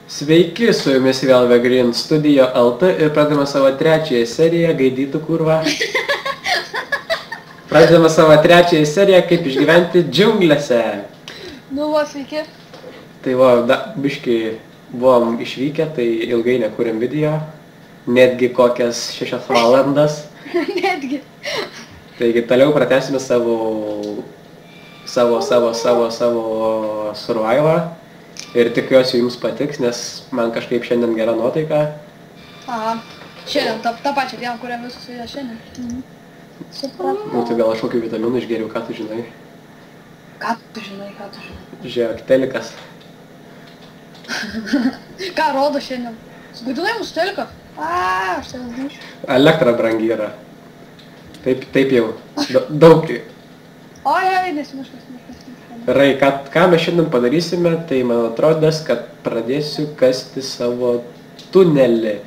Sveiki, su jumis vėl Vegrin Studio LT ir pradedame savo trečiąją seriją Gaidytų kurva. Pradedame savo trečiąją seriją Kaip išgyventi džiunglėse. Nu, va, sveiki. Tai va, biškai buvom išvykę, tai ilgai nekūrėm video. Netgi kokias 6 valandas. Netgi. Taigi toliau pratęsime savo survivalą. Ir tikiuosi jums patiks, nes man kažkaip šiandien gera nuotaika. Aha. Šiandien, tą pačią dieną, kurią visus yra šiandien. Supratau. Nu, tai gal aš kokių vitaminų išgeriau, ką tu žinai? Ką tu žinai? Žiūrėk, telikas. Ką rodo šiandien? Sguidinai mūsų teliką? Aš tai nežinau. Elektra brangi yra. Taip jau. Daug. Oi, nesimuškas. Rai, ką mes šiandien padarysime, tai man atrodės, kad pradėsiu kasti savo tunelį.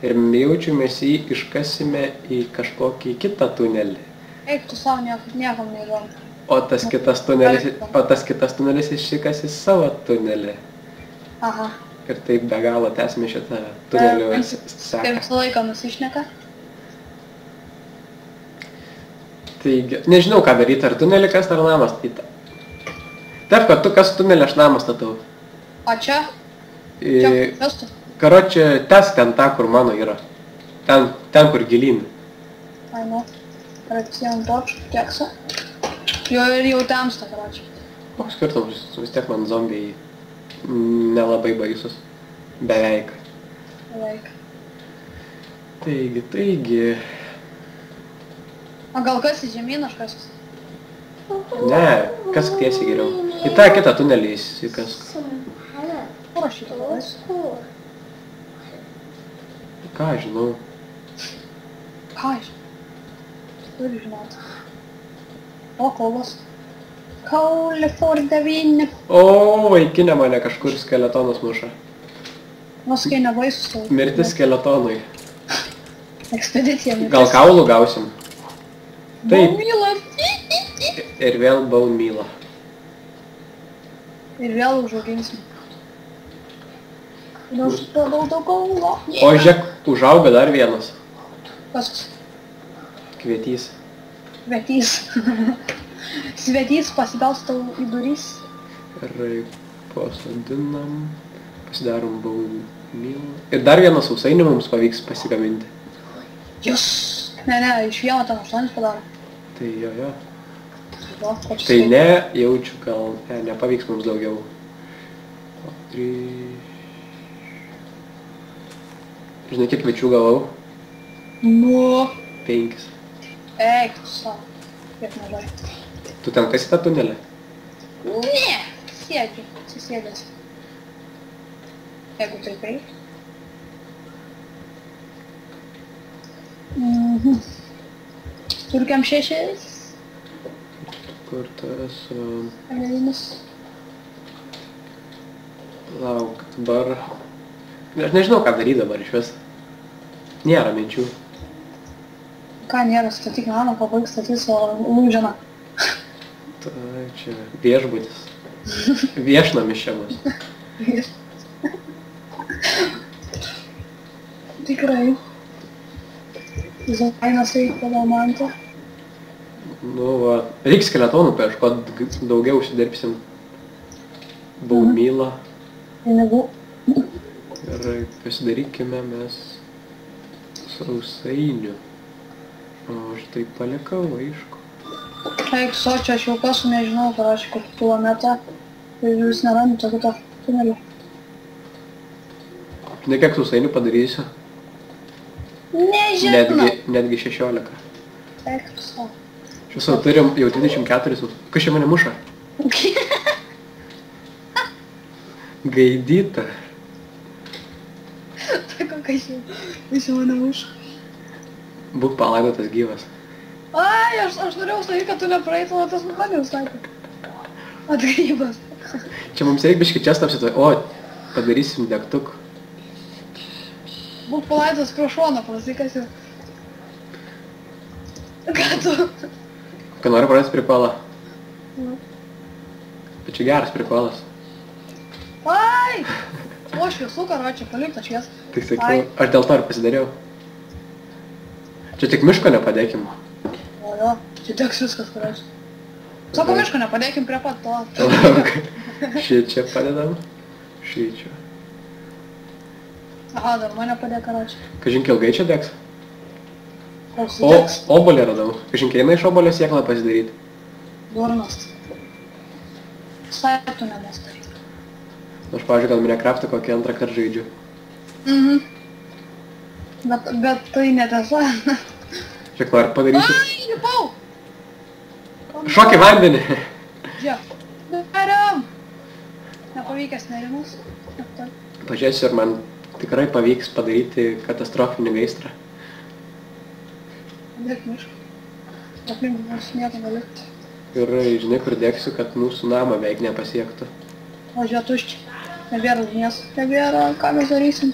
Ir jaučiu, mes jį iškasime į kažkokį kitą tunelį. Eik, tu savo niekam neįdomu. O tas kitas tunelis išsikasi savo tunelį. Aha. Ir taip be galo tęsime šitą tunelių seką. Kaip visą laiką nusišneka. Taigi, nežinau ką daryti, ar tunelį kas, ar namą statyti. Taip, kad tu kas tunelį, aš namą statau. O čia? Čia vestų. Karočią, tęsk ten tą, kur mano yra. Ten kur gilyn. Ai, nu. Raksėjom tokšų, keksą. Jau temsta, karočią. Koks skirtumas, vis tiek man zombiai nelabai baisus. Beveik. Taigi. O gal kas į žemyn aš kasis? Ne, kask tiesiai geriau. Į tą kitą tunelį įsikask. Kur aš šitą galais? Ką žinau. Ką aš? Turi žinoti. O, kalbas. Kaulį for 9. O, vaikinė mane kažkur skeletonas muša. Nuskai nebaisus tau. Mirtis skeletonui. Ekspedicija mirtis. Gal kaulų gausim? Taip. Baumyla. Ir vėl baumyla. Ir vėl užauginsim. Nusipradau daug kaulo. O žiūrėk, užauga dar vienas. Kas? Kvietys. Svetys. Svetys pasibels tau į durys. Ir pasodinam. Pasidarom baumylą. Ir dar vieną sausainį mums pavyks pasigaminti. Jūs. Ne, iš vieno ten 8 padaro. Tai jo. Va, Tai ne, jaučiu, gal nepavyks mums daugiau. 3. Žinai, kiek kviečių gavau? Nu. 5. Eik, tu savo. Kiek mažai. Tu ten kasi tą tunelį? Ne, sėdžiu, susėdęs. Jeigu taip eik. Turkiam 6. Kur tas... Emelinis. Lauk, dabar... Aš nežinau, ką daryti dabar iš vis. Nėra minčių. Ką nėra, statyk namą, pabaig statyti savo lūženą. Tai čia viešbutis. Viešnamis čia bus. Tikrai. Zainas reikia dalmantą. Nu va, reiks skeletonų paieškot, daugiau užsidirbsim. Baumylą. Pinigų. Ir pasidarykime mes sausainių. O aš tai palikau, aišku. Eik, čia aš jau kasu nežinau, parašy kokį kilometrą. Ir jūs nerandu tokį tą tunelį. Žinai, kiek sausainių padarysiu? Nežinau. Netgi 16. Eik, tu savo. Iš viso turim jau 24 sausainių. Kas čia mane muša? Gaidyta. Tai kokias jau. Visi mane muša. Būk palaidotas gyvas. Ai, aš norėjau sakyti, kad tu nepraeitum, o tas mane užsakė. Atgrybas. Čia mums reikia biškį čia stapsitoj. O, padarysim degtukų. Būk palaidotas pro šoną, prasikasiu. Ką tu? Ką nori pradėti prikolą? Nu. Bet čia geras prikolas. Ai! Nebuvo šviesų, karočią, palikta šviesą. Tai sakiau, aš dėl to ir pasidariau. Čia tik miško nepadėkim. O jo, čia teks viskas, karočią. Sako, miško nepadėkim prie pat to. Šį čia padedam. Šį čia. Aha, dar mane padė, karočią. Kažink ilgai čia degs. Koks O, degs? obolį radau. Kažink eina iš obolio sėklą pasidaryti. Durnas. Saitų nemastai. Aš, pavyzdžiui, gal Minecraft'ą kokį antrą kartą žaidžiu. Mhm. Bet tai netiesa. Žiūrėk, nori padaryti. Ai, lipau! Šok į vandenį. Žiūrėk. Neriam! Nepavykęs nerimus. Pažiūrėsiu, ar man tikrai pavyks padaryti katastrofinį gaisrą. Dėk mišką. Aplink mūsų nieko nelikti. Ir žinai, kur dėksiu, kad mūsų namą beveik nepasiektų. O žiūrėk, tuščia. Nebėra ugnies. Nebėra, ką mes darysim.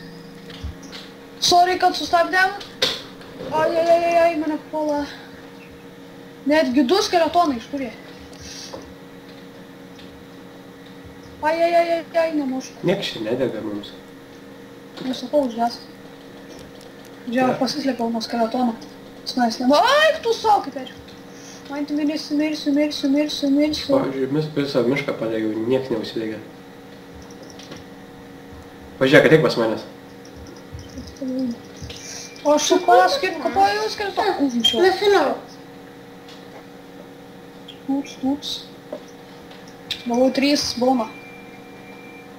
Sorry, kad sustabdėm. Ai, mane puola. Netgi 2 skeletonai, iš kur jie? Ai, nemušu. Nieks čia nedega mums. Nesakau, užges. Žiūrėk, pasislėpiau nuo skeletono. Snais, ai, tu savo kaip ečiu. Man tu mirsiu. Pavyzdžiui, visą mišką padegiau, nieks neužsidegė. Pažiūrėk, ateik pas manęs. O aš supas, kaip kapoju skeletoną. Užmušiau. Nesinau. Ups. Buvau 3 bauna.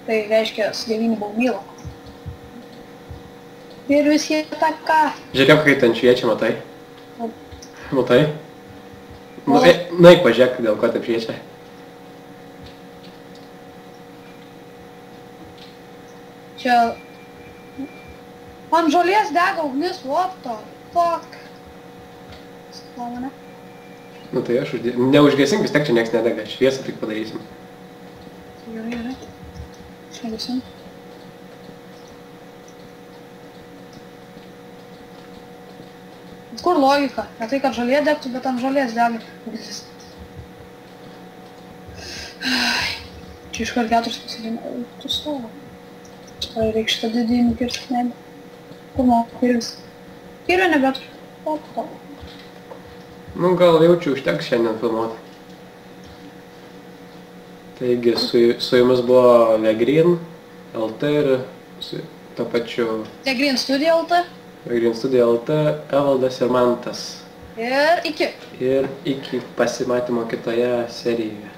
Tai reiškia 9 baumylo. Ir visi taka. Žiūrėk, kai ten šviečia, matai? Matai? O. Naik, pažiūrėk, dėl ko taip šviečia. Čia... Ant žolės dega ugnis, what the fuck. Sakau mane. Nu tai aš neužgesink, vis tiek čia nieks nedega, šviesą tik padarysim. Gerai. Šviesim. Kur logika? Ne tai, kad žolė degtų, bet ant žolės dega ugnis. Čia iškart 4 pasidėjimą. Tu savo. Čia reikia šitą didį nukirsti, nebe. Kur mano kirvis? Kirvio nebeturiu. Nu gal jaučiu užteks šiandien filmuoti. Taigi su jumis buvo Vegreen LT ir su to pačiu Vegreen Studio LT. Vegreen Studio LT, Evaldas ir Mantas. Ir iki. Ir iki pasimatymo kitoje serijoje.